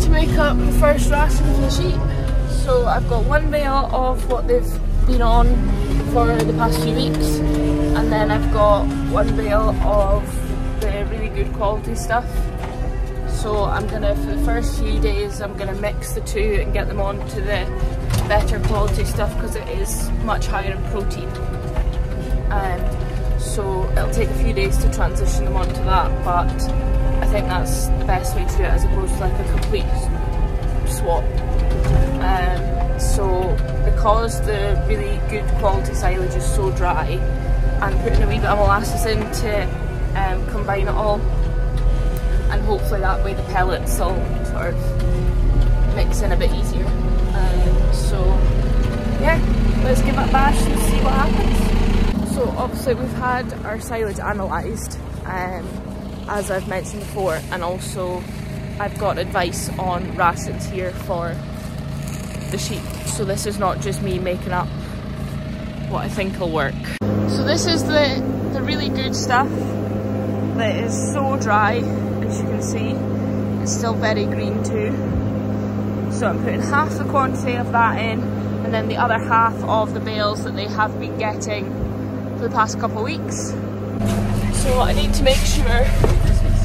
to make up the first ration for the sheep. So I've got one bale of what they've been on for the past few weeks, and then I've got one bale of the really good quality stuff. So I'm gonna, for the first few days, I'm gonna mix the two and get them on to the better quality stuff because it is much higher in protein. So it'll take a few days to transition them onto that, but I think that's the best way to do it as opposed to like a complete swap. So because the really good quality silage is so dry, I'm putting a wee bit of molasses in to combine it all, and hopefully that way the pellets will sort of mix in a bit easier. So yeah, let's give it a bash and see what happens. So obviously we've had our silage analysed, as I've mentioned before, and also I've got advice on rations here for the sheep. So this is not just me making up what I think will work. So this is the really good stuff that is so dry, as you can see. It's still very green too. So I'm putting half the quantity of that in, and then the other half of the bales that they have been getting for the past couple of weeks. So I need to make sure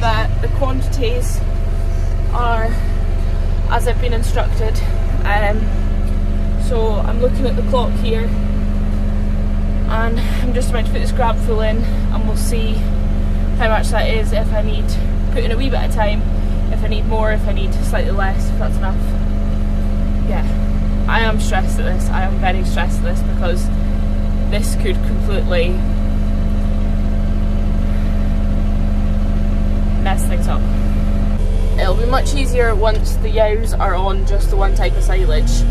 that the quantities are as I've been instructed. So I'm looking at the clock here, and I'm just about to put this grab full in, and we'll see how much that is, if I need put in a wee bit of time, if I need more, if I need slightly less, if that's enough. Yeah, I am stressed at this. I am very stressed at this because this could completely mess things up. It'll be much easier once the ewes are on just the one type of silage,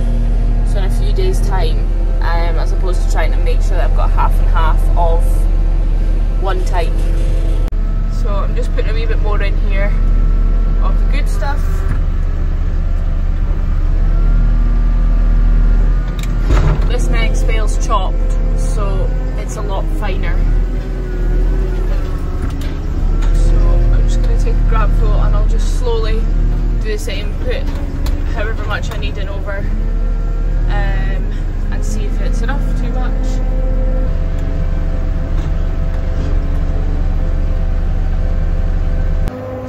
so in a few days time, as opposed to trying to make sure that I've got half and half of one type. So I'm just putting a wee bit more in here of the good stuff. This next bale's chopped, so it's a lot finer. So I'm just going to take a grab full, and I'll just slowly do the same, put however much I need in over, and see if it's enough, too much.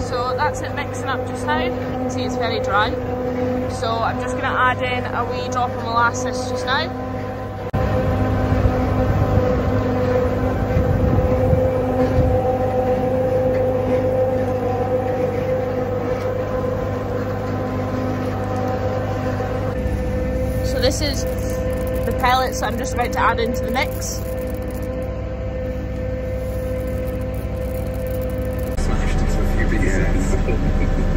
So that's it mixing up just now. You can see it's very dry. So I'm just going to add in a wee drop of molasses just now. So this is the pellets I'm just about to add into the mix.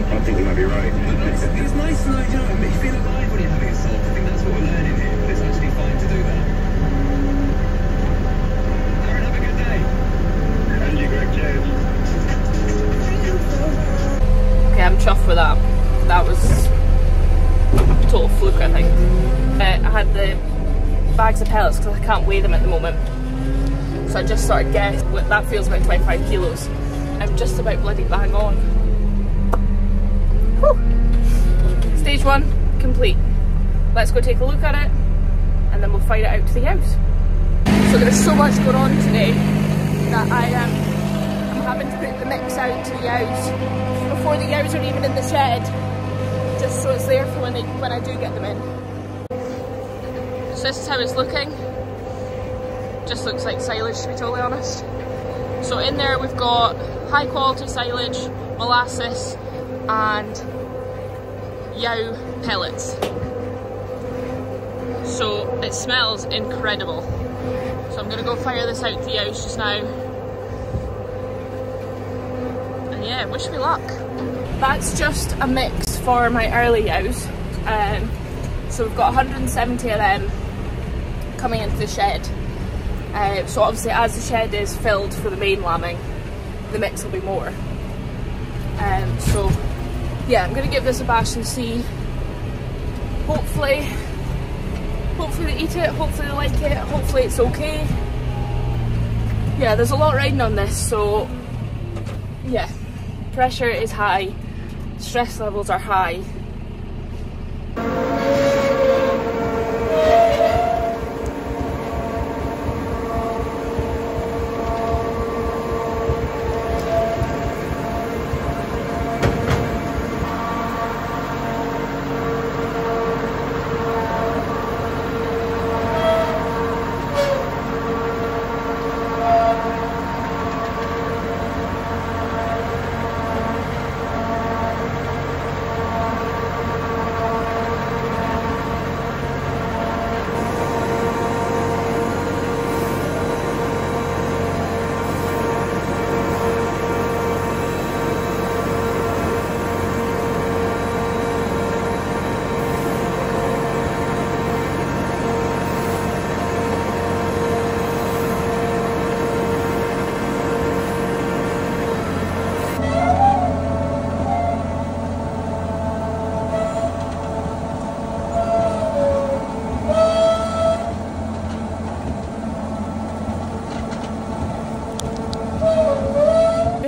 I think you might be right. It's nice to know, you know, you feel alive when you're having a salt. I think that's what we're learning here, but it's actually fine to do that. Aaron, have a good day. And you, Greg, cheers. Okay, I'm chuffed with that. That was a total fluke, I think. I had the bags of pellets because I can't weigh them at the moment. So I just sort of guessed, that feels about 25 kilos. I'm just about bloody bang on. Whew. Stage 1 complete. Let's go take a look at it, and then we'll fire it out to the ewes. So there's so much going on today that I'm having to put the mix out to the ewes before the ewes are even in the shed, just so it's there for when I do get them in. So this is how it's looking. Just looks like silage, to be totally honest. So in there we've got high quality silage, molasses, and ewe pellets. So it smells incredible. So I'm gonna go fire this out to the ewes just now. And yeah, wish me luck. That's just a mix for my early ewes. So we've got 170 of them coming into the shed. So obviously as the shed is filled for the main lambing, the mix will be more. So yeah, I'm going to give this a bash and see. Hopefully they eat it, hopefully they like it, hopefully it's okay. Yeah, there's a lot riding on this, so yeah, pressure is high, stress levels are high,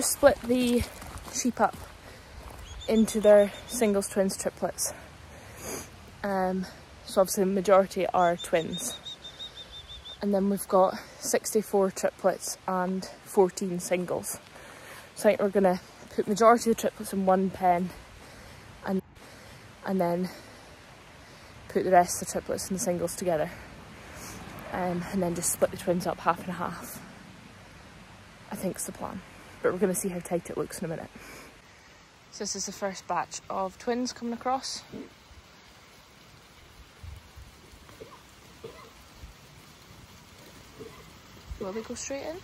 just split the sheep up into their singles, twins, triplets. So obviously the majority are twins. And then we've got 64 triplets and 14 singles. So I think we're gonna put majority of the triplets in one pen and then put the rest of the triplets and the singles together. And then just split the twins up half and half. I think it's the plan. But we're gonna see how tight it looks in a minute. So this is the first batch of twins coming across. Will they go straight in?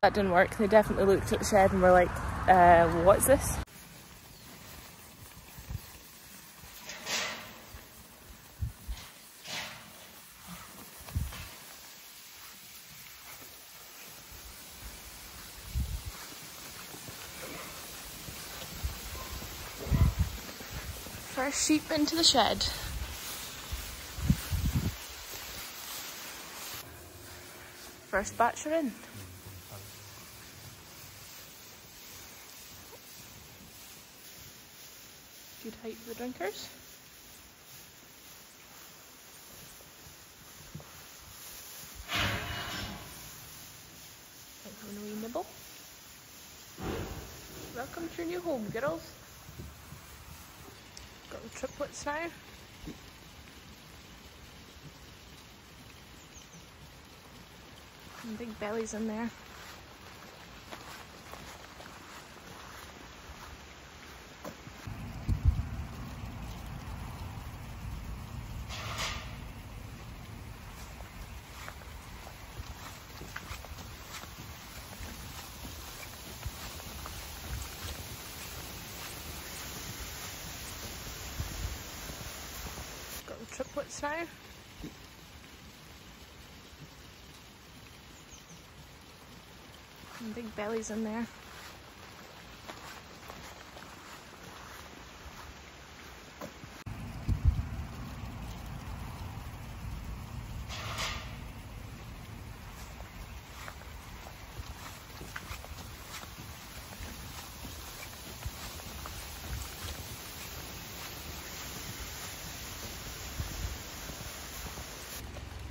That didn't work. They definitely looked at the shed and were like, what's this? First sheep into the shed. First batch are in. Good height for the drinkers. Like having a wee nibble. Welcome to your new home, girls. Got the triplets now. And big bellies in there. Got the triplets now. And big bellies in there.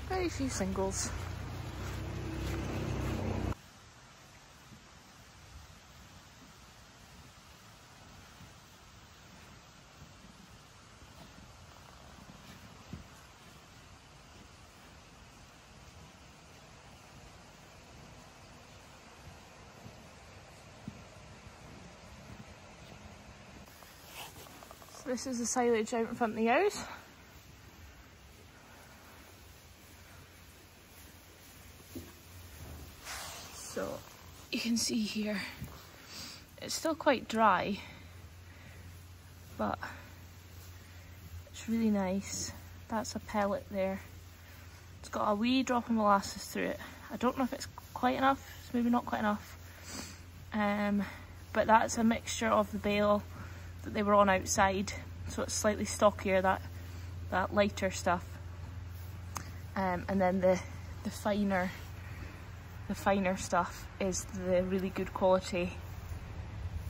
Very few singles. So this is the silage out in front of the ewes. So you can see here, it's still quite dry, but it's really nice. That's a pellet there. It's got a wee drop of molasses through it. I don't know if it's quite enough, it's maybe not quite enough. But that's a mixture of the bale that they were on outside, so it's slightly stockier, that lighter stuff. And then the finer stuff is the really good quality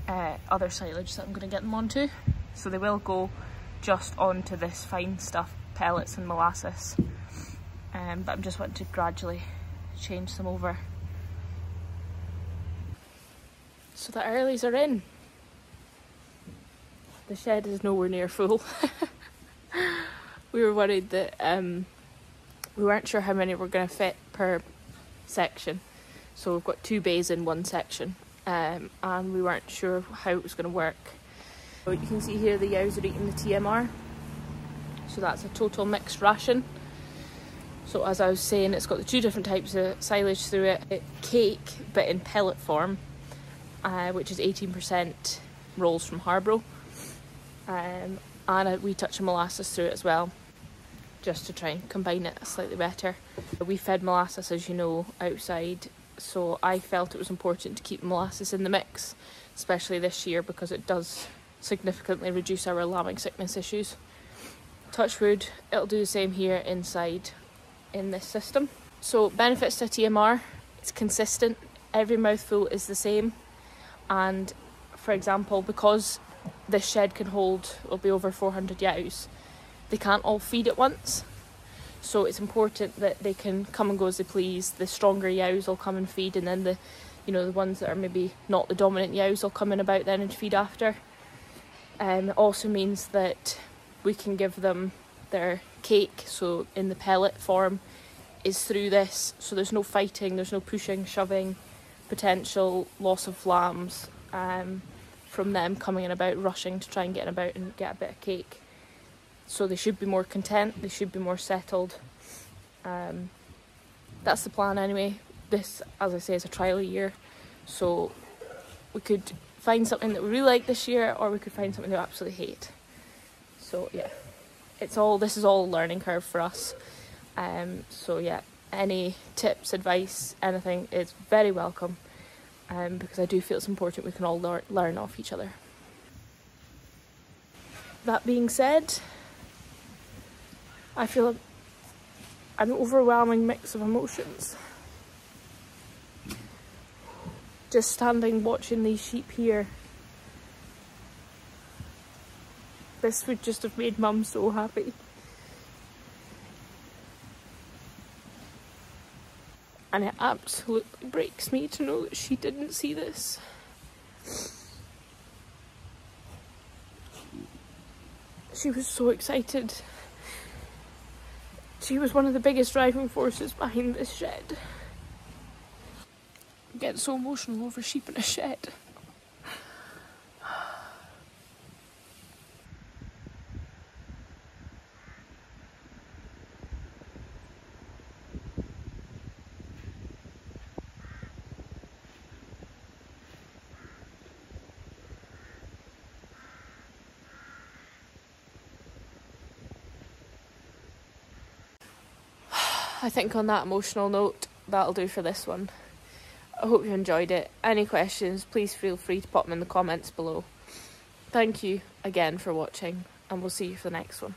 other silage that I'm going to get them onto. So they will go just onto this fine stuff, pellets and molasses. But I'm just wanting to gradually change them over. So the earlies are in. The shed is nowhere near full. We were worried that we weren't sure how many were going to fit per section. So we've got 2 bays in one section, and we weren't sure how it was going to work. So you can see here the ewes are eating the TMR. So that's a total mixed ration. So as I was saying, it's got the 2 different types of silage through it. Cake, but in pellet form, which is 18% rolls from Harbro. And a wee touch of molasses through it as well. just to try and combine it slightly better. We fed molasses, as you know, outside, so I felt it was important to keep molasses in the mix, especially this year, because it does significantly reduce our lambing sickness issues. Touch wood, it'll do the same here inside in this system. So benefits to TMR, it's consistent, every mouthful is the same, and for example, because this shed can hold, it'll be over 400 yows, they can't all feed at once, so it's important that they can come and go as they please. The stronger yows will come and feed, and then the ones that are maybe not the dominant yows will come in about then and feed after. It also means that we can give them their cake, so in the pellet form, is through this, so there's no fighting, there's no pushing, shoving, potential loss of lambs from them coming in about, rushing to try and get in about and get a bit of cake. So they should be more content, they should be more settled. That's the plan anyway. This, as I say, is a trial year, so we could find something that we really like this year, or we could find something that we absolutely hate. So yeah, this is all a learning curve for us. So yeah, any tips, advice, anything is very welcome, because I do feel it's important we can all learn off each other. That being said, I feel an overwhelming mix of emotions. Just standing watching these sheep here, this would just have made Mum so happy. And it absolutely breaks me to know that she didn't see this. She was so excited. She was one of the biggest driving forces behind this shed. I get so emotional over sheep in a shed. I think on that emotional note, that'll do for this one. I hope you enjoyed it. Any questions, please feel free to pop them in the comments below. Thank you again for watching, and we'll see you for the next one.